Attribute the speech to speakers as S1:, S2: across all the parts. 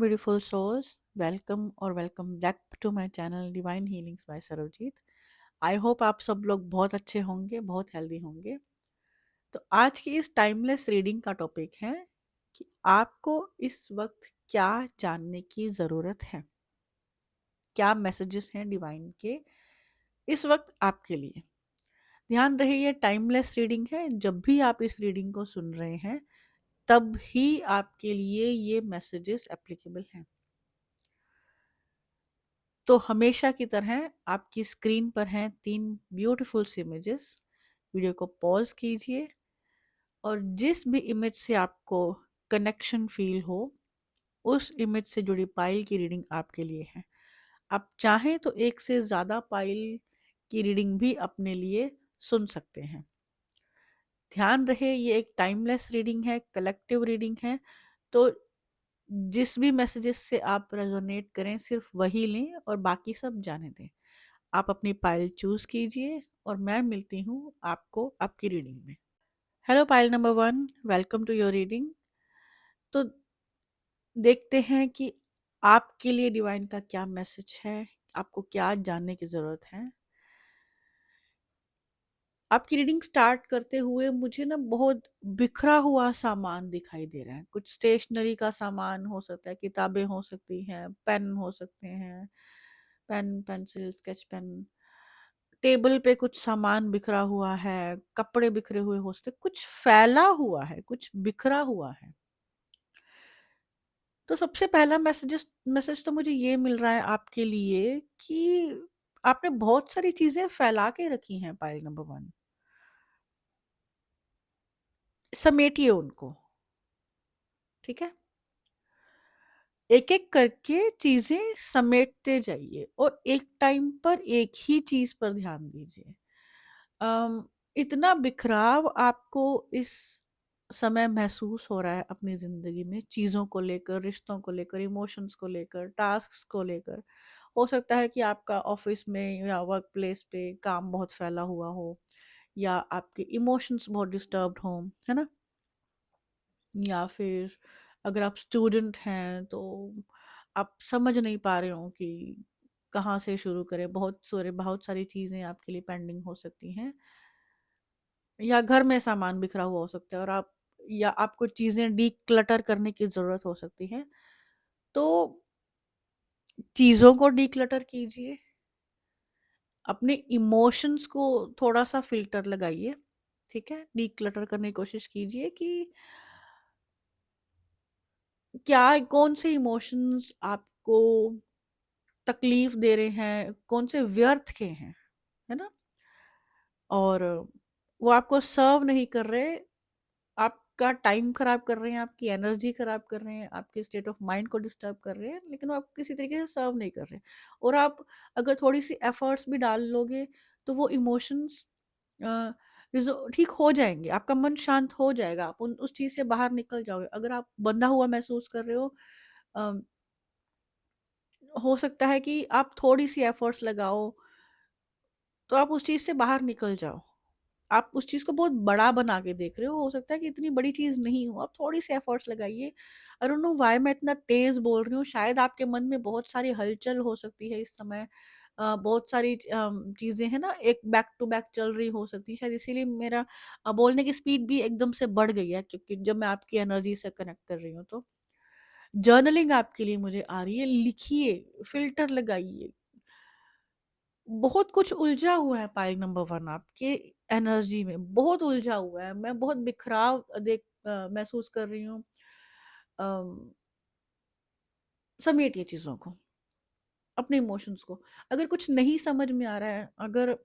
S1: beautiful souls. Welcome back to my channel Divine Healings by Sarojit. I hope आप सब लोग बहुत अच्छे होंगे, बहुत हेल्दी होंगे। तो आज की इस टाइमलेस रीडिंग का टॉपिक है कि आपको इस वक्त क्या जानने की ज़रूरत है, क्या मैसेजेस हैं डिवाइन के इस वक्त आपके लिए। ध्यान रहे ये टाइमलेस रीडिंग है। जब भी आप इस रीडिंग को सुन रहे हैं तब ही आपके लिए ये मैसेजेस एप्लीकेबल हैं। तो हमेशा की तरह आपकी स्क्रीन पर हैं 3 ब्यूटीफुल इमेजेस। वीडियो को पॉज कीजिए और जिस भी इमेज से आपको कनेक्शन फील हो उस इमेज से जुड़ी पाइल की रीडिंग आपके लिए है। आप चाहें तो एक से ज़्यादा पाइल की रीडिंग भी अपने लिए सुन सकते हैं। ध्यान रहे ये एक टाइमलेस रीडिंग है, कलेक्टिव रीडिंग है। तो जिस भी मैसेजेस से आप रेजोनेट करें सिर्फ वही लें और बाकी सब जाने दें। आप अपनी पाइल चूज कीजिए और मैं मिलती हूँ आपको आपकी रीडिंग में। Hello pile number 1, welcome to your reading. तो देखते हैं कि आपके लिए डिवाइन का क्या मैसेज है, आपको क्या जानने की ज़रूरत है। आपकी रीडिंग स्टार्ट करते हुए मुझे ना बहुत बिखरा हुआ सामान दिखाई दे रहा है। कुछ स्टेशनरी का सामान हो सकता है, किताबें हो सकती हैं, पेन हो सकते हैं, pen, pencil, sketch pen. Table पे कुछ सामान बिखरा हुआ है, कपड़े बिखरे हुए हो सकते, कुछ फैला हुआ है, कुछ बिखरा हुआ है। तो सबसे पहला मैसेज तो मुझे ये मिल रहा है आपके लिए कि आपने बहुत सारी चीजें फैला के रखी हैं। पाइल नंबर 1, समेटिए उनको। ठीक है, एक एक करके चीजें समेटते जाइए और एक टाइम पर एक ही चीज पर ध्यान दीजिए। अम, इतना बिखराव आपको इस समय महसूस हो रहा है अपनी ज़िंदगी में, चीज़ों को लेकर, रिश्तों को लेकर, इमोशंस को लेकर, टास्क्स को लेकर। हो सकता है कि आपका ऑफिस में या वर्क प्लेस पे काम बहुत फैला हुआ हो, या आपके इमोशंस बहुत डिस्टर्ब्ड हों, है ना? या फिर अगर आप स्टूडेंट हैं तो आप समझ नहीं पा रहे हो कि कहाँ से शुरू करें। बहुत सारी चीज़ें आपके लिए पेंडिंग हो सकती हैं, या घर में सामान बिखरा हुआ हो सकता है और आप या आपको चीज़ें डीक्लटर करने की ज़रूरत हो सकती है। तो चीज़ों को डीक्लटर कीजिए, अपने इमोशंस को थोड़ा-सा फ़िल्टर लगाइए, ठीक है? डीक्लटर करने की कोशिश कीजिए कि क्या कौन से इमोशंस आपको तकलीफ़ दे रहे हैं, कौन से व्यर्थ के हैं, है ना? और वो आपको सर्व नहीं कर रहे, आपका टाइम खराब कर रहे हैं, आपकी एनर्जी खराब कर रहे हैं, आपके स्टेट ऑफ माइंड को डिस्टर्ब कर रहे हैं, लेकिन वो आपको किसी तरीके से सर्व नहीं कर रहे। और आप अगर थोड़ी सी एफर्ट्स भी डाल लोगे तो वो इमोशंस ठीक हो जाएंगे, आपका मन शांत हो जाएगा, आप उस चीज़ से बाहर निकल जाओगे। अगर आप बंधा हुआ महसूस कर रहे अम, हो सकता है कि आप थोड़ी सी एफर्ट्स लगाओ तो आप उस चीज़ से बाहर निकल जाओ। आप उस चीज़ को बहुत बड़ा बना के देख रहे हो सकता है कि इतनी बड़ी चीज़ नहीं हो, आप थोड़ी-सी एफर्ट्स लगाइए। आई डोंट नो व्हाई मैं इतना तेज़ बोल रही हूँ, शायद आपके मन में बहुत सारी हलचल हो सकती है इस समय। बहुत सारी चीज़ें हैं ना, एक बैक टू बैक चल रही हो सकती है, शायद इसीलिए मेरा बोलने की स्पीड भी एकदम से बढ़ गई है, क्योंकि जब मैं आपकी एनर्जी से कनेक्ट कर रही हूँ तो। जर्नलिंग आपके लिए मुझे आ रही है, लिखिए, फ़िल्टर लगाइए। बहुत कुछ उलझा हुआ है पाइल नंबर 1 आपके एनर्जी में, बहुत उलझा हुआ है। मैं बहुत बिखराव महसूस कर रही हूँ। अम, समेटिए चीज़ों को, अपने इमोशंस को। अगर कुछ नहीं समझ में आ रहा है, अगर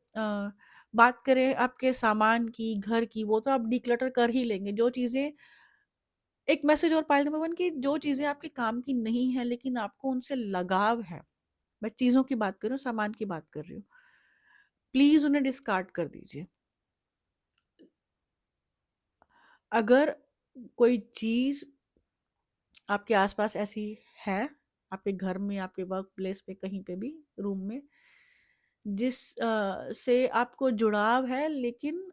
S1: बात करें आपके सामान की, घर की, वो तो आप डिक्लटर कर ही लेंगे। जो चीज़ें एक मैसेज और पाइल नंबर 1 की, जो चीज़ें आपके काम की नहीं है लेकिन आपको उनसे लगाव है, मैं चीज़ों की बात कर रही हूँ, सामान की बात कर रही हूँ, प्लीज़ उन्हें डिस्कार्ड कर दीजिए। अगर कोई चीज़ आपके आसपास ऐसी है, आपके घर में, आपके वर्क प्लेस पे, कहीं पे भी, रूम में, जिस से आपको जुड़ाव है लेकिन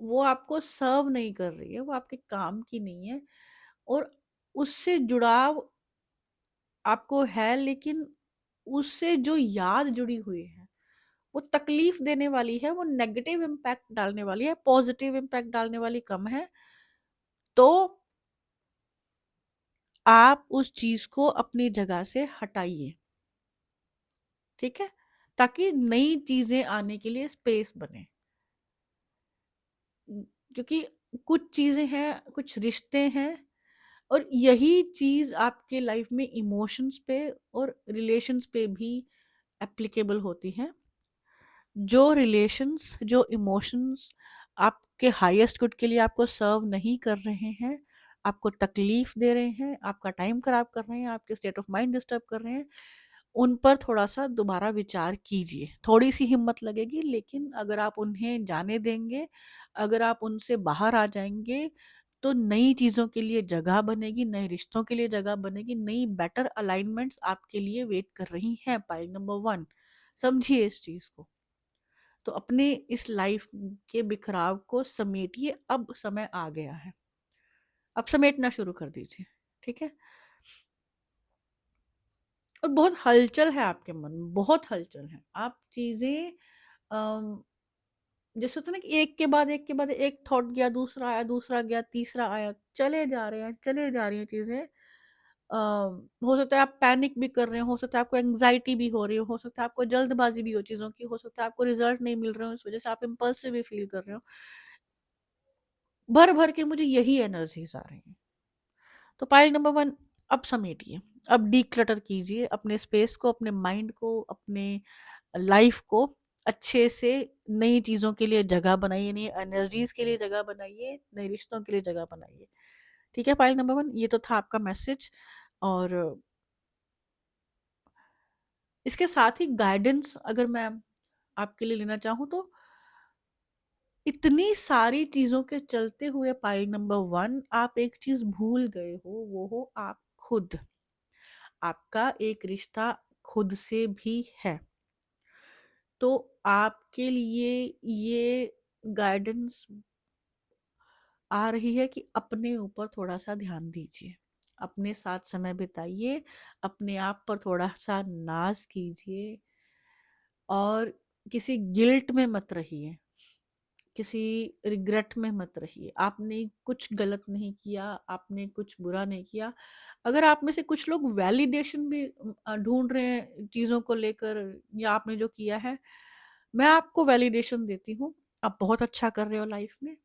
S1: वो आपको सर्व नहीं कर रही है, वो आपके काम की नहीं है, और उससे जुड़ाव आपको है, लेकिन उससे जो याद जुड़ी हुई है वो तकलीफ देने वाली है, वो नेगेटिव इम्पैक्ट डालने वाली है, पॉजिटिव इम्पैक्ट डालने वाली कम है। तो आप उस चीज को अपनी जगह से हटाइए, ठीक है, ताकि नई चीजें आने के लिए स्पेस बने। क्योंकि कुछ चीजें हैं, कुछ रिश्ते हैं, और यही चीज आपके लाइफ में इमोशंस पे और रिलेशंस पे भी एप्लीकेबल होती है। जो रिलेशंस, जो इमोशंस आपके हाईएस्ट गुड के लिए आपको सर्व नहीं कर रहे हैं, आपको तकलीफ दे रहे हैं, आपका टाइम खराब कर रहे हैं, आपके स्टेट ऑफ माइंड डिस्टर्ब कर रहे हैं, उन पर थोड़ा सा दोबारा विचार कीजिए। थोड़ी सी हिम्मत लगेगी, लेकिन अगर आप उन्हें जाने देंगे, अगर आप उनसे बाहर आ जाएंगे, तो नई चीज़ों के लिए जगह बनेगी, नए रिश्तों के लिए जगह बनेगी, नई बेटर अलाइनमेंट्स आपके लिए वेट कर रही हैं। पॉइंट नंबर 1, समझिए इस चीज़ को। तो अपने इस लाइफ के बिखराव को समेटिए, अब समय आ गया है, अब समेटना शुरू कर दीजिए, ठीक है। और बहुत हलचल है आपके मन में, बहुत हलचल है। आप चीज़ें अम, जैसे होता है ना कि एक के बाद एक के बाद एक थॉट गया, दूसरा आया, दूसरा गया, तीसरा आया, चले जा रहे हैं, चले जा रही हैं चीज़ें। हो सकता है आप पैनिक भी कर रहे हो सकता है आपको एंग्जाइटी भी हो रही हो सकता है आपको जल्दबाजी भी हो चीज़ों की, हो सकता है आपको रिजल्ट नहीं मिल रहे हो, इस वजह से आप इम्पल्सिव भी फील कर रहे हो। भर भर के मुझे यही एनर्जीज आ रही हैं। तो पाइल नंबर 1, अब समेटिए, अब डीक्लटर कीजिए अपने स्पेस को, अपने माइंड को, अपने लाइफ को अच्छे से। नई चीज़ों के लिए जगह बनाइए, नई एनर्जीज के लिए जगह बनाइए, नए रिश्तों के लिए जगह बनाइए, ठीक है। पाइल नंबर 1, ये तो था आपका मैसेज। और इसके साथ ही गाइडेंस अगर मैं आपके लिए लेना चाहूँ, तो इतनी सारी चीज़ों के चलते हुए पाइल नंबर 1, आप एक चीज़ भूल गए हो, वो हो आप खुद। आपका एक रिश्ता खुद से भी है। तो आपके लिए ये गाइडेंस आ रही है कि अपने ऊपर थोड़ा सा ध्यान दीजिए, अपने साथ समय बिताइए, अपने आप पर थोड़ा सा नाज कीजिए, और किसी गिल्ट में मत रहिए, किसी रिग्रेट में मत रहिए। आपने कुछ गलत नहीं किया, आपने कुछ बुरा नहीं किया। अगर आप में से कुछ लोग वैलिडेशन भी ढूंढ रहे हैं चीज़ों को लेकर, या आपने जो किया है, मैं आपको वैलिडेशन देती हूँ। आप बहुत अच्छा कर रहे हो लाइफ में,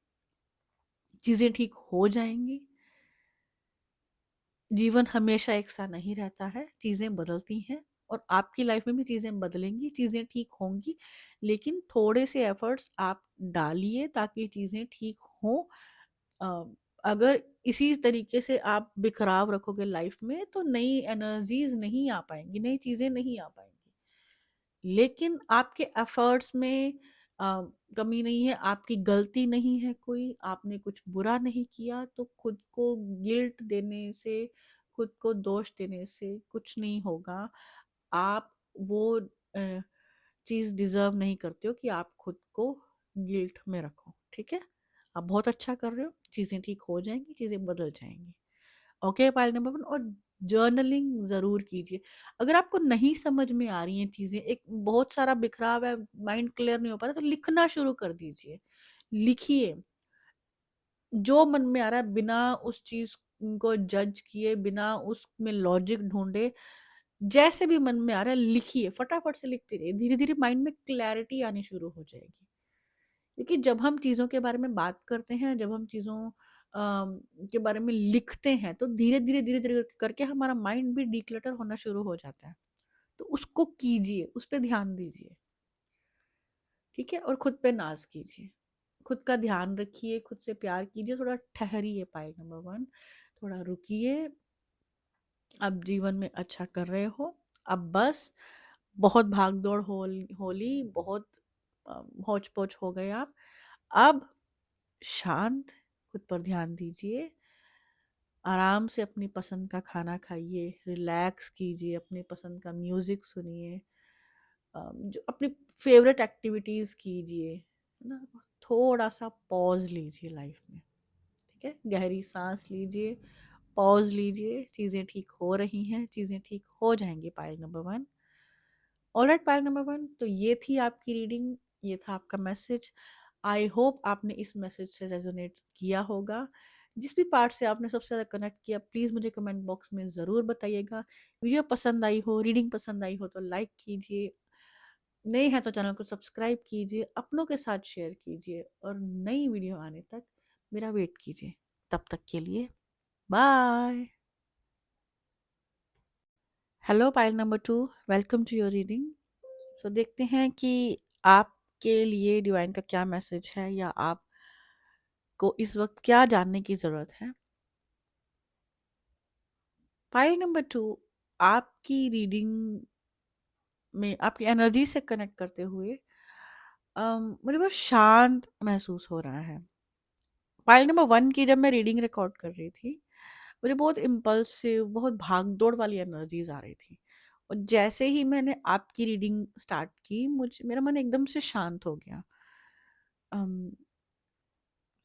S1: चीज़ें ठीक हो जाएंगी। जीवन हमेशा एक सा नहीं रहता है, चीज़ें बदलती हैं, और आपकी लाइफ में भी चीज़ें बदलेंगी, चीज़ें ठीक होंगी। लेकिन थोड़े से एफर्ट्स आप डालिए ताकि चीज़ें ठीक हों। अ, अगर इसी तरीके से आप बिखराव रखोगे लाइफ में, तो नई एनर्जीज नहीं आ पाएंगी, नई चीज़ें नहीं आ पाएंगी। लेकिन आपके एफर्ट्स में अ, कमी नहीं है, आपकी गलती नहीं है कोई, आपने कुछ बुरा नहीं किया, तो खुद को गिल्ट देने से, खुद को दोष देने से कुछ नहीं होगा। आप वो चीज़ डिज़र्व नहीं करते हो कि आप खुद को गिल्ट में रखो, ठीक है। आप बहुत अच्छा कर रहे हो, चीज़ें ठीक हो जाएंगी, चीज़ें बदल जाएंगी। Okay, pile number 1। और जर्नलिंग ज़रूर कीजिए। अगर आपको नहीं समझ में आ रही हैं चीज़ें, एक बहुत सारा बिखराव है, माइंड क्लियर नहीं हो पा रहा, तो लिखना शुरू कर दीजिए। लिखिए, जो मन में आ रहा है, बिना उस चीज़ को जज किए, बिना उसमें लॉजिक ढूंढे, जैसे भी मन में आ रहा है लिखिए, फटाफट से लिखते रहिए। धीरे धीरे माइंड में क्लैरिटी आनी शुरू हो जाएगी। क्योंकि जब हम चीज़ों के बारे में बात करते हैं, जब हम चीज़ों के बारे में लिखते हैं, तो धीरे धीरे करके हमारा माइंड भी डिक्लटर होना शुरू हो जाता है। तो उसको कीजिए, उस पर ध्यान दीजिए, ठीक है। और खुद पे नाज कीजिए, खुद का ध्यान रखिए, खुद से प्यार कीजिए, थोड़ा ठहरिए। पाइल नंबर 1, थोड़ा रुकिए। अब जीवन में अच्छा कर रहे हो, अब बस बहुत भाग दौड़ होली बहुत हौच पौच हो गए आप। अब शांत, खुद पर ध्यान दीजिए, आराम से अपनी पसंद का खाना खाइए, रिलैक्स कीजिए, अपनी पसंद का म्यूज़िक सुनिए, जो अपनी फेवरेट एक्टिविटीज़ कीजिए, है ना। थोड़ा सा पॉज लीजिए लाइफ में, ठीक है। गहरी सांस लीजिए, पॉज़ लीजिए, चीज़ें ठीक हो रही हैं, चीज़ें ठीक हो जाएँगी pile number 1। Alright pile number 1, तो ये थी आपकी रीडिंग, ये था आपका मैसेज। आई होप आपने इस मैसेज से रेज़ोनेट किया होगा। जिस भी पार्ट से आपने सबसे ज़्यादा कनेक्ट किया, प्लीज़ मुझे कमेंट बॉक्स में ज़रूर बताइएगा। वीडियो पसंद आई हो, रीडिंग पसंद आई हो तो लाइक कीजिए। नए हैं तो चैनल को सब्सक्राइब कीजिए, अपनों के साथ शेयर कीजिए और नई वीडियो आने तक मेरा वेट कीजिए। तब तक के लिए bye. Hello pile number 2, welcome to your reading. So देखते हैं कि आपके लिए डिवाइन का क्या मैसेज है या आपको इस वक्त क्या जानने की ज़रूरत है। पाइल नंबर 2, आपकी रीडिंग में आपकी एनर्जी से कनेक्ट करते हुए मुझे बहुत शांत महसूस हो रहा है। फाइल नंबर 1 की जब मैं रीडिंग रिकॉर्ड कर रही थी, मुझे बहुत इम्पल्सिव, बहुत भाग-दौड़ वाली एनर्जीज़ आ रही थी। और जैसे ही मैंने आपकी रीडिंग स्टार्ट की, मेरा मन एकदम से शांत हो गया। अम,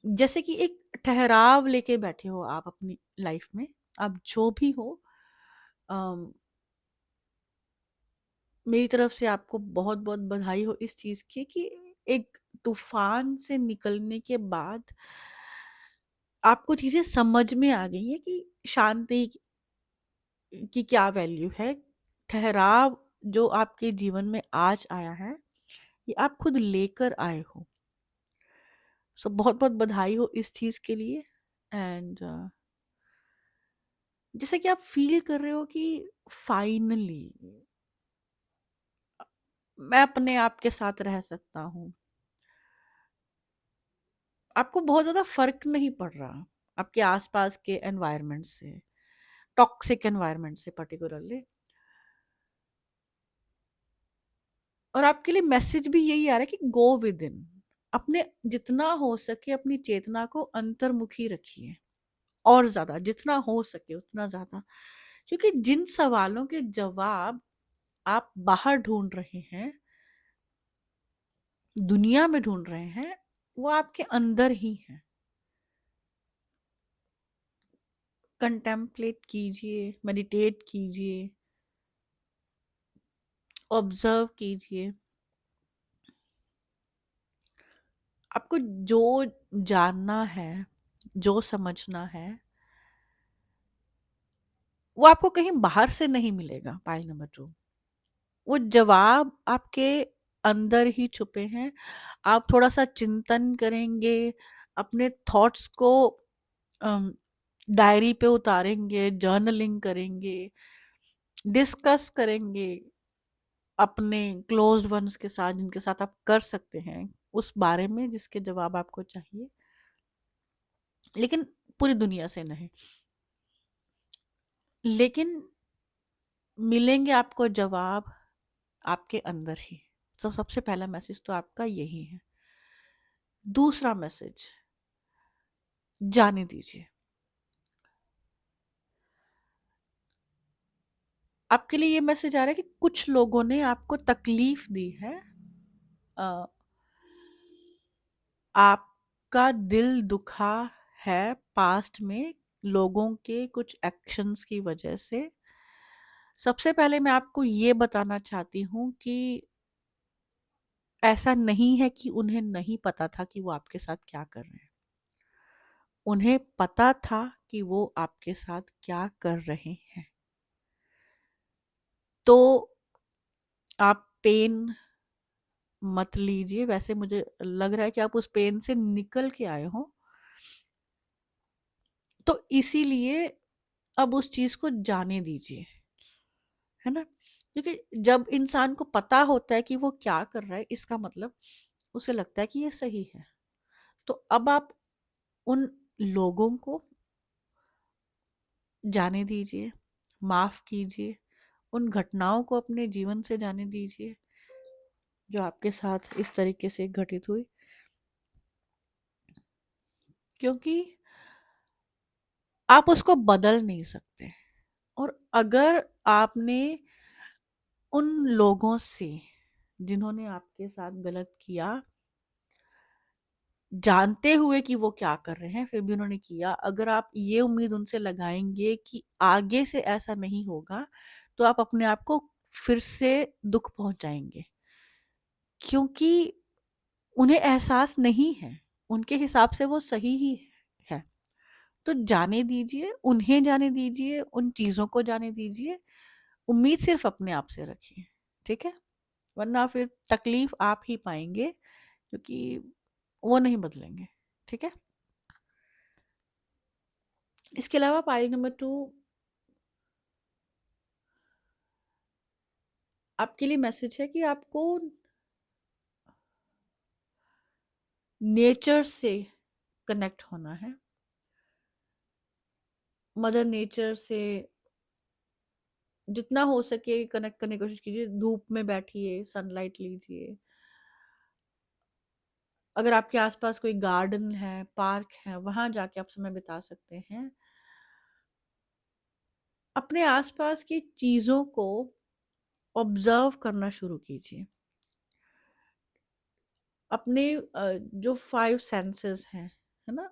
S1: जैसे कि एक ठहराव लेके बैठे हो आप अपनी लाइफ में, आप जो भी हो। अम, मेरी तरफ से आपको बहुत-बहुत बधाई हो इस चीज़ की कि एक तूफ़ान से निकलने के बाद आपको चीज़ें समझ में आ गई हैं कि शांति की क्या वैल्यू है। ठहराव जो आपके जीवन में आज आया है, ये आप खुद लेकर आए हो। सो बहुत-बहुत बधाई हो इस चीज़ के लिए। एंड जैसे कि आप फ़ील कर रहे हो कि फाइनली मैं अपने आप के साथ रह सकता हूँ। आपको बहुत ज़्यादा फ़र्क नहीं पड़ रहा, आपके आस-पास के एनवायरनमेंट से, टॉक्सिक एनवायरनमेंट से पर्टिकुलरली। और आपके लिए मैसेज भी यही आ रहा है कि गो विदिन। अपने जितना हो सके अपनी चेतना को अंतर्मुखी रखिए, और ज़्यादा जितना हो सके उतना ज़्यादा। क्योंकि जिन सवालों के जवाब आप बाहर ढूँढ रहे हैं, दुनिया में ढूँढ रहे हैं, वो आपके अंदर ही हैं। कंटेम्पलेट कीजिए, मेडिटेट कीजिए, ऑब्ज़र्व कीजिए। आपको जो जानना है, जो समझना है, वो आपको कहीं बाहर से नहीं मिलेगा पाइल नंबर 2। वो जवाब आपके अंदर ही छुपे हैं। आप थोड़ा-सा चिंतन करेंगे, अपने थॉट्स को अम, डायरी पे उतारेंगे, जर्नलिंग करेंगे, डिस्कस करेंगे अपने क्लोज्ड वन्स के साथ, जिनके साथ आप कर सकते हैं उस बारे में जिसके जवाब आपको चाहिए। लेकिन पूरी दुनिया से नहीं। लेकिन मिलेंगे आपको जवाब आपके अंदर ही। तो सबसे पहला मैसेज तो आपका यही है। दूसरा मैसेज, जाने दीजिए। आपके लिए ये मैसेज आ रहा है कि कुछ लोगों ने आपको तकलीफ दी है। अ, आपका दिल दुखा है पास्ट में लोगों के कुछ एक्शंस की वजह से। सबसे पहले मैं आपको ये बताना चाहती हूँ कि ऐसा नहीं है कि उन्हें नहीं पता था कि वो आपके साथ क्या कर रहे हैं। उन्हें पता था कि वो आपके साथ क्या कर रहे हैं। तो आप पेन मत लीजिए। वैसे मुझे लग रहा है कि आप उस पेन से निकल के आए हो। तो इसीलिए अब उस चीज़ को जाने दीजिए, है ना? क्योंकि जब इंसान को पता होता है कि वो क्या कर रहा है, इसका मतलब उसे लगता है कि ये सही है। तो अब आप उन लोगों को जाने दीजिए, माफ़ कीजिए, उन घटनाओं को अपने जीवन से जाने दीजिए, जो आपके साथ इस तरीके से घटित हुई। क्योंकि आप उसको बदल नहीं सकते। और अगर आपने उन लोगों से जिन्होंने आपके साथ गलत किया जानते हुए कि वो क्या कर रहे हैं फिर भी उन्होंने किया। अगर आप ये उम्मीद उनसे लगाएंगे कि आगे से ऐसा नहीं होगा, तो आप अपने आप को फिर से दुख पहुंचाएंगे, क्योंकि उन्हें एहसास नहीं है, उनके हिसाब से वो सही ही है। तो जाने दीजिए, उन्हें जाने दीजिए, उन चीज़ों को जाने दीजिए। उम्मीद सिर्फ अपने आप से रखिए, ठीक है? वरना फिर तकलीफ आप ही पाएंगे, क्योंकि वो नहीं बदलेंगे, ठीक है? इसके अलावा पाइल नंबर 2 आपके लिए मैसेज है कि आपको नेचर से कनेक्ट होना है। मदर नेचर से जितना हो सके कनेक्ट करने की कोशिश कीजिए। धूप में बैठिए, सनलाइट लीजिए। अगर आपके आसपास कोई गार्डन है, पार्क है, वहां जाके आप समय बिता सकते हैं। अपने आसपास की चीजों को ऑब्जर्व करना शुरू कीजिए। अपने जो 5 सेंसेस हैं, है ना,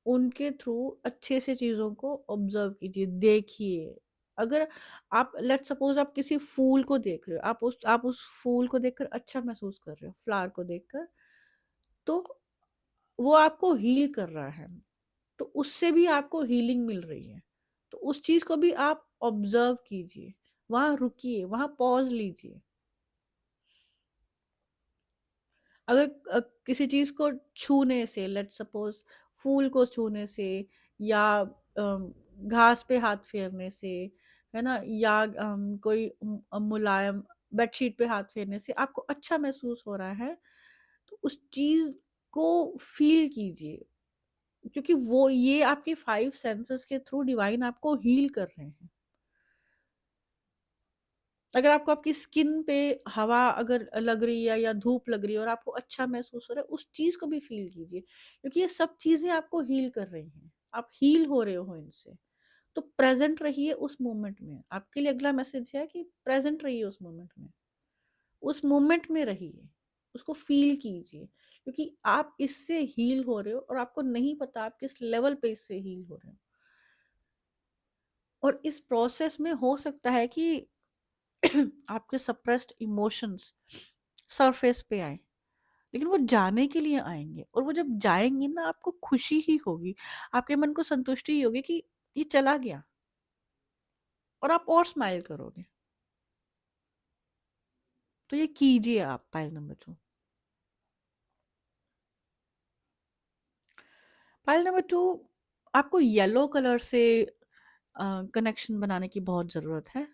S1: उनके थ्रू अच्छे से चीज़ों को ऑब्जर्व कीजिए, देखिए। अगर आप लेट्स सपोज आप किसी फूल को देख रहे हो, आप उस फूल को देखकर अच्छा महसूस कर रहे हो, फ्लावर को देखकर, तो वो आपको हील कर रहा है, तो उससे भी आपको हीलिंग मिल रही है। तो उस चीज़ को भी आप ऑब्जर्व कीजिए, वहाँ रुकिए, वहाँ पॉज लीजिए। अगर किसी चीज़ को छूने से, लेट्स सपोज फूल को छूने से, या घास पे हाथ फेरने से, है ना, या कोई मुलायम बेडशीट पे हाथ फेरने से आपको अच्छा महसूस हो रहा है, तो उस चीज़ को फील कीजिए, क्योंकि वो ये आपके 5 सेंसेस के थ्रू डिवाइन आपको हील कर रहे हैं। अगर आपको आपकी स्किन पे हवा अगर लग रही है या धूप लग रही है और आपको अच्छा महसूस हो रहा है, उस चीज़ को भी फ़ील कीजिए, क्योंकि ये सब चीज़ें आपको हील कर रही हैं। आप हील हो रहे हो इनसे। तो प्रेज़ेंट रहिए उस मोमेंट में। आपके लिए अगला मैसेज है कि प्रेज़ेंट रहिए उस मोमेंट में। उस मोमेंट में रहिए, उसको फ़ील कीजिए, क्योंकि आप इससे हील हो रहे हो और आपको नहीं पता आप किस लेवल पे इससे हील हो रहे हो। और इस प्रोसेस में हो सकता है कि आपके सप्रेस्ड इमोशंस सरफेस पे आए, लेकिन वो जाने के लिए आएंगे, और वो जब जाएंगे ना, आपको खुशी ही होगी, आपके मन को संतुष्टि ही होगी कि ये चला गया, और आप और स्माइल करोगे। तो ये कीजिए आप, पाइल नंबर 2। पाइल नंबर 2, आपको येलो कलर से कनेक्शन बनाने की बहुत ज़रूरत है।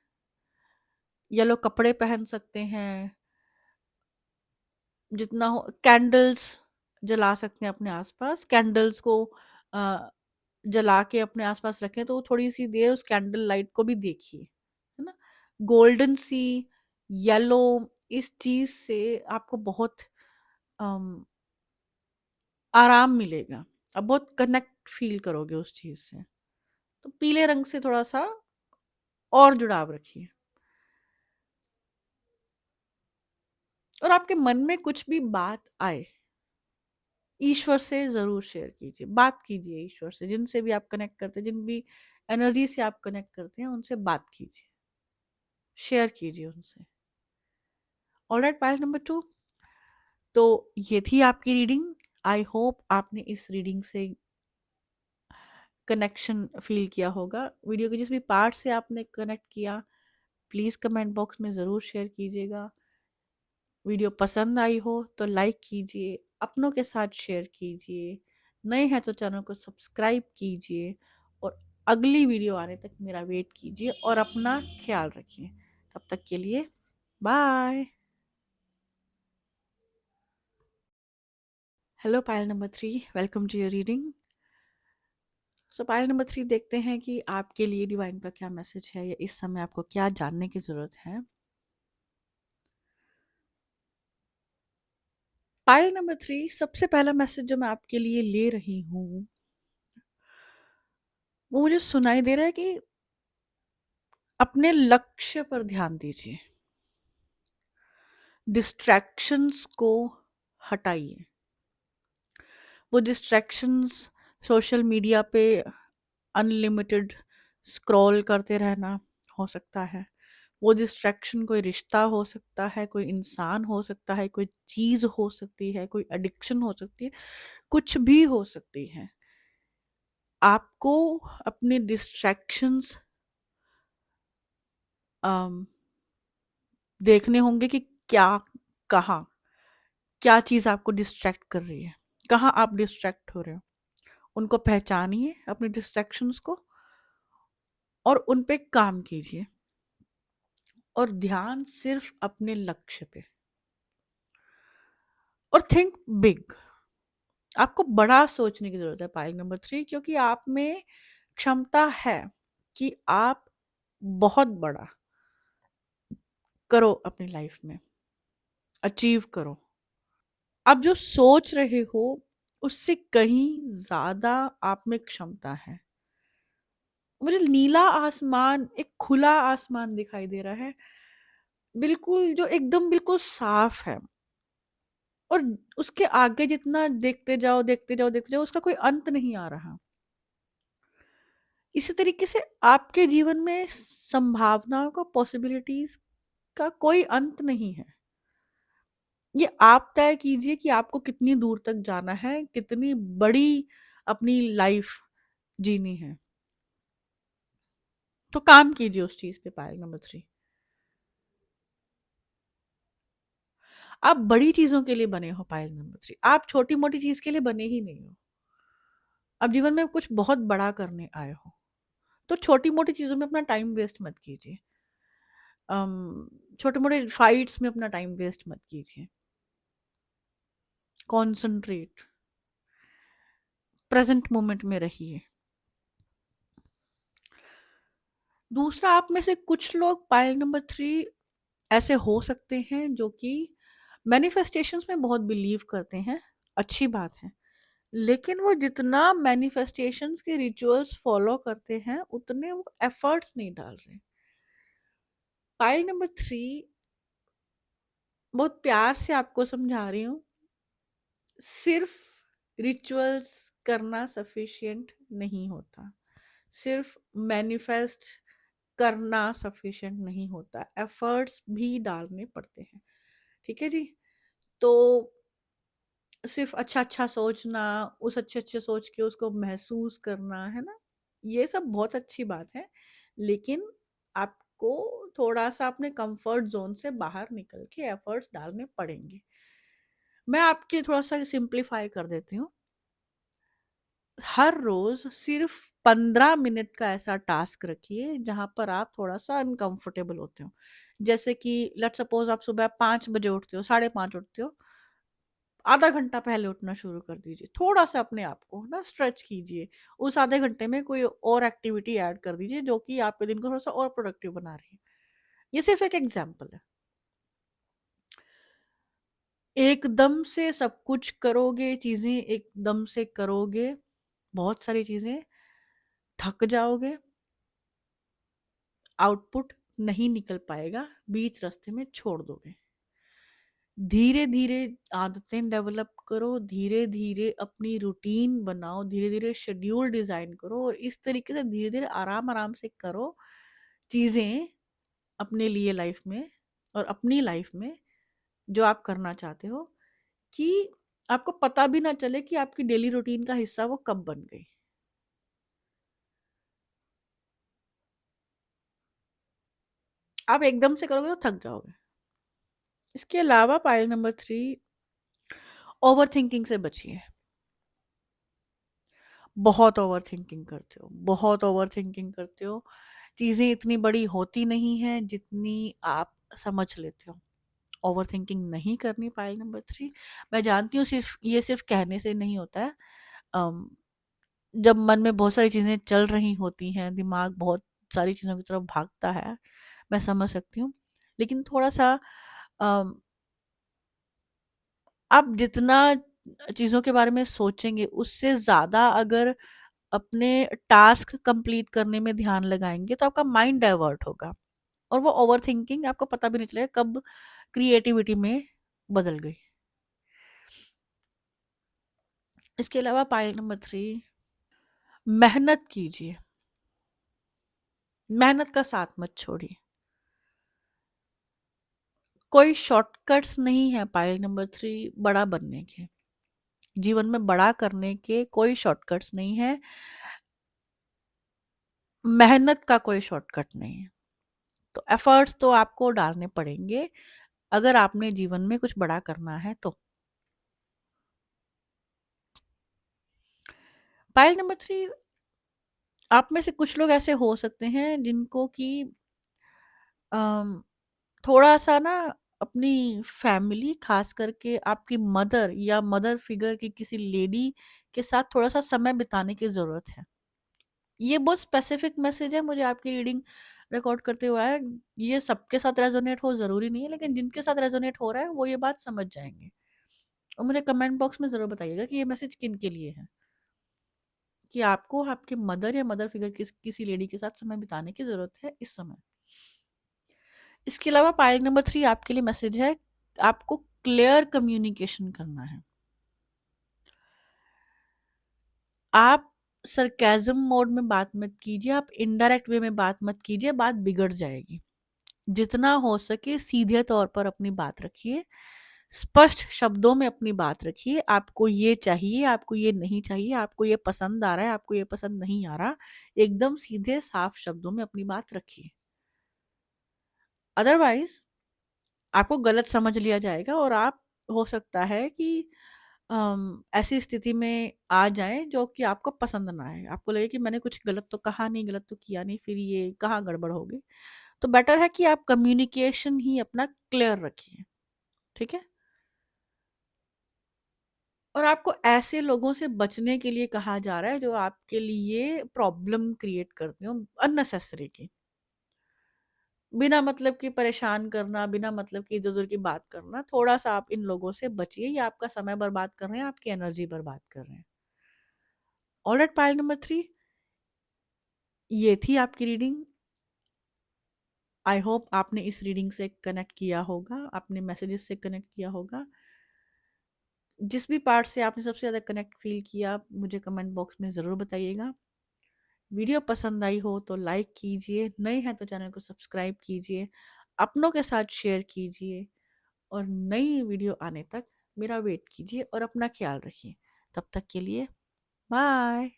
S1: येलो कपड़े पहन सकते हैं, जितना हो कैंडल्स जला सकते हैं अपने आसपास। कैंडल्स को अ, जला के अपने आसपास रखें, तो थोड़ी सी देर उस कैंडल लाइट को भी देखिए, है ना। गोल्डन सी येलो, इस चीज से आपको बहुत अम, आराम मिलेगा। आप बहुत कनेक्ट फील करोगे उस चीज से। तो पीले रंग से थोड़ा सा और जुड़ाव रखिए। और आपके मन में कुछ भी बात आए, ईश्वर से ज़रूर शेयर कीजिए, बात कीजिए ईश्वर से, जिनसे भी आप कनेक्ट करते हैं, जिन भी एनर्जी से आप कनेक्ट करते हैं, उनसे बात कीजिए, शेयर कीजिए उनसे। Alright, pile number 2। तो ये थी आपकी रीडिंग। आई होप आपने इस रीडिंग से कनेक्शन फील किया होगा। वीडियो के जिस भी पार्ट से आपने कनेक्ट किया, प्लीज़ कमेंट बॉक्स में ज़रूर शेयर कीजिएगा। वीडियो पसंद आई हो तो लाइक कीजिए, अपनों के साथ शेयर कीजिए, नए हैं तो चैनल को सब्सक्राइब कीजिए, और अगली वीडियो आने तक मेरा वेट कीजिए, और अपना ख्याल रखिए। तब तक के लिए bye. Hello Payal number 3, welcome to your reading. So Payal number 3, देखते हैं कि आपके लिए डिवाइन का क्या मैसेज है, या इस समय आपको क्या जानने की ज़रूरत है। पायल नंबर 3, सबसे पहला मैसेज जो मैं आपके लिए ले रही हूँ, वो मुझे सुनाई दे रहा है कि अपने लक्ष्य पर ध्यान दीजिए, डिस्ट्रैक्शंस को हटाइए। वो डिस्ट्रैक्शंस सोशल मीडिया पे अनलिमिटेड स्क्रॉल करते रहना हो सकता है। वो डिस्ट्रैक्शन कोई रिश्ता हो सकता है, कोई इंसान हो सकता है, कोई चीज़ हो सकती है, कोई एडिक्शन हो सकती है, कुछ भी हो सकती है। आपको अपने डिस्ट्रैक्शंस अम, देखने होंगे कि क्या, कहाँ, क्या चीज़ आपको डिस्ट्रैक्ट कर रही है, कहाँ आप डिस्ट्रैक्ट हो रहे हो। उनको पहचानिए अपने डिस्ट्रैक्शंस को और उन पे काम कीजिए और ध्यान सिर्फ अपने लक्ष्य पे। और थिंक बिग। आपको बड़ा सोचने की ज़रूरत है पाइल नंबर 3, क्योंकि आप में क्षमता है कि आप बहुत बड़ा करो अपनी लाइफ में, अचीव करो। आप जो सोच रहे हो उससे कहीं ज़्यादा आप में क्षमता है। मुझे नीला आसमान, एक खुला आसमान दिखाई दे रहा है, बिल्कुल जो एकदम बिल्कुल साफ है, और उसके आगे जितना देखते जाओ देखते जाओ देखते जाओ उसका कोई अंत नहीं आ रहा। इसी तरीके से आपके जीवन में संभावनाओं का, पॉसिबिलिटीज का कोई अंत नहीं है। ये आप तय कीजिए कि आपको कितनी दूर तक जाना है, कितनी बड़ी अपनी लाइफ जीनी है। तो काम कीजिए उस चीज पे। पायल नंबर 3, आप बड़ी चीजों के लिए बने हो। पायल नंबर 3, आप छोटी मोटी चीज के लिए बने ही नहीं हो। आप जीवन में कुछ बहुत बड़ा करने आए हो, तो छोटी मोटी चीजों में अपना टाइम वेस्ट मत कीजिए। छोटे मोटे फाइट्स में अपना टाइम वेस्ट मत कीजिए। कॉन्सेंट्रेट, प्रेजेंट मोमेंट में रहिए। दूसरा, आप में से कुछ लोग पाइल नंबर 3 ऐसे हो सकते हैं जो कि मैनिफेस्टेशंस में बहुत बिलीव करते हैं। अच्छी बात है, लेकिन वो जितना मैनिफेस्टेशंस के रिचुअल्स फॉलो करते हैं उतने वो एफर्ट्स नहीं डाल रहे। पाइल नंबर 3, बहुत प्यार से आपको समझा रही हूँ, सिर्फ रिचुअल्स करना सफिशिएंट नहीं होता, सिर्फ मैनिफेस्ट करना सफिशिएंट नहीं होता, एफर्ट्स भी डालने पड़ते हैं। ठीक है जी। तो सिर्फ अच्छा अच्छा सोचना, उस अच्छे अच्छे सोच के उसको महसूस करना, है ना, ये सब बहुत अच्छी बात है, लेकिन आपको थोड़ा सा अपने कंफर्ट जोन से बाहर निकल के एफर्ट्स डालने पड़ेंगे। मैं आपके लिए थोड़ा सा सिंप्लीफाई कर देती हूँ। हर रोज सिर्फ 15 मिनट का ऐसा टास्क रखिए जहां पर आप थोड़ा सा अनकंफर्टेबल होते हो। जैसे कि लेट सपोज आप सुबह 5 बजे उठते हो, 5:30 उठते हो, आधा घंटा पहले उठना शुरू कर दीजिए। थोड़ा सा अपने आप को ना स्ट्रेच कीजिए। उस आधे घंटे में कोई और एक्टिविटी ऐड कर दीजिए जो कि आपके दिन को थोड़ा सा और प्रोडक्टिव बना रही है। ये सिर्फ एक एग्जाम्पल है। एकदम से सब कुछ करोगे, चीजें एकदम से करोगे, बहुत सारी चीजें, थक जाओगे, आउटपुट नहीं निकल पाएगा, बीच रास्ते में छोड़ दोगे। धीरे धीरे आदतें डेवलप करो, धीरे धीरे अपनी रूटीन बनाओ, धीरे धीरे शेड्यूल डिजाइन करो, और इस तरीके से धीरे धीरे आराम आराम से करो चीजें अपने लिए लाइफ में, और अपनी लाइफ में जो आप करना चाहते हो, कि आपको पता भी ना चले कि आपकी डेली रूटीन का हिस्सा वो कब बन गई। आप एकदम से करोगे तो थक जाओगे। इसके अलावा पाइल नंबर 3, ओवर थिंकिंग से बचिए। बहुत ओवर थिंकिंग करते हो, बहुत ओवर थिंकिंग करते हो। चीज़ें इतनी बड़ी होती नहीं हैं जितनी आप समझ लेते हो। ओवर थिंकिंग नहीं करनी। पाइल नंबर 3, मैं जानती हूँ सिर्फ ये सिर्फ कहने से नहीं होता है। अम, जब मन में बहुत सारी चीज़ें चल रही होती हैं, दिमाग बहुत सारी चीज़ों की तरफ भागता है, मैं समझ सकती हूँ। लेकिन थोड़ा सा अम, आप जितना चीज़ों के बारे में सोचेंगे उससे ज़्यादा अगर अपने टास्क कंप्लीट करने में ध्यान लगाएंगे तो आपका माइंड डाइवर्ट होगा, और वो ओवर थिंकिंग आपको पता भी नहीं चलेगा कब क्रिएटिविटी में बदल गई। इसके अलावा पाइल नंबर 3, मेहनत कीजिए, मेहनत का साथ मत छोड़िए। कोई शॉर्टकट्स नहीं है पाइल नंबर 3 बड़ा बनने के। जीवन में बड़ा करने के कोई शॉर्टकट्स नहीं है, मेहनत का कोई शॉर्टकट नहीं है। तो एफर्ट्स तो आपको डालने पड़ेंगे अगर आपने जीवन में कुछ बड़ा करना है तो। पाइल नंबर 3, आप में से कुछ लोग ऐसे हो सकते हैं जिनको कि अम, थोड़ा-सा ना अपनी फैमिली, ख़ास करके आपकी मदर या मदर फिगर की किसी लेडी के साथ थोड़ा-सा समय बिताने की ज़रूरत है। ये बहुत स्पेसिफिक मैसेज है, मुझे आपकी रीडिंग रिकॉर्ड करते हुए आया। ये सबके साथ रेजोनेट हो ज़रूरी नहीं है, लेकिन जिनके साथ रेजोनेट हो रहा है वो ये बात समझ जाएँगे। और मुझे कमेंट बॉक्स में ज़रूर बताइएगा कि ये मैसेज किन के लिए है, कि आपको आपके मदर या मदर फिगर किसी लेडी के साथ समय बिताने की ज़रूरत है इस समय। इसके अलावा पाइल नंबर 3 आपके लिए मैसेज है, आपको क्लियर कम्युनिकेशन करना है। आप सरकैज़म मोड में बात मत कीजिए, आप इनडायरेक्ट वे में बात मत कीजिए, बात बिगड़ जाएगी। जितना हो सके सीधे तौर पर अपनी बात रखिए, स्पष्ट शब्दों में अपनी बात रखिए। आपको ये चाहिए, आपको ये नहीं चाहिए, आपको ये पसंद आ रहा है, आपको ये पसंद नहीं आ रहा। एकदम सीधे साफ शब्दों में अपनी बात रखिए। अदरवाइज़ आपको गलत समझ लिया जाएगा और आप, हो सकता है कि ऐसी स्थिति में आ जाएँ जो कि आपको पसंद ना आए। आपको लगे कि मैंने कुछ गलत तो कहा नहीं, गलत तो किया नहीं, फिर ये कहाँ गड़बड़ हो गई। तो बेटर है कि आप कम्युनिकेशन ही अपना क्लियर रखिए, ठीक है? और आपको ऐसे लोगों से बचने के लिए कहा जा रहा है जो आपके लिए प्रॉब्लम क्रिएट करते हो, अननेसेसरी की। बिना मतलब के परेशान करना, बिना मतलब के इधर-उधर की बात करना, थोड़ा-सा आप इन लोगों से बचिए। ये आपका समय बर्बाद कर रहे हैं, आपकी एनर्जी बर्बाद कर रहे हैं। ऑलराइट, पाइल नंबर 3, ये थी आपकी रीडिंग। आई होप आपने इस रीडिंग से कनेक्ट किया होगा, आपने मैसेजेस से कनेक्ट किया होगा। जिस भी पार्ट से आपने सबसे ज़्यादा कनेक्ट फ़ील किया, मुझे कमेंट बॉक्स में ज़रूर बताइएगा। वीडियो पसंद आई हो तो लाइक कीजिए, नए हैं तो चैनल को सब्सक्राइब कीजिए, अपनों के साथ शेयर कीजिए और नई वीडियो आने तक मेरा वेट कीजिए और अपना ख्याल रखिए। तब तक के लिए बाय।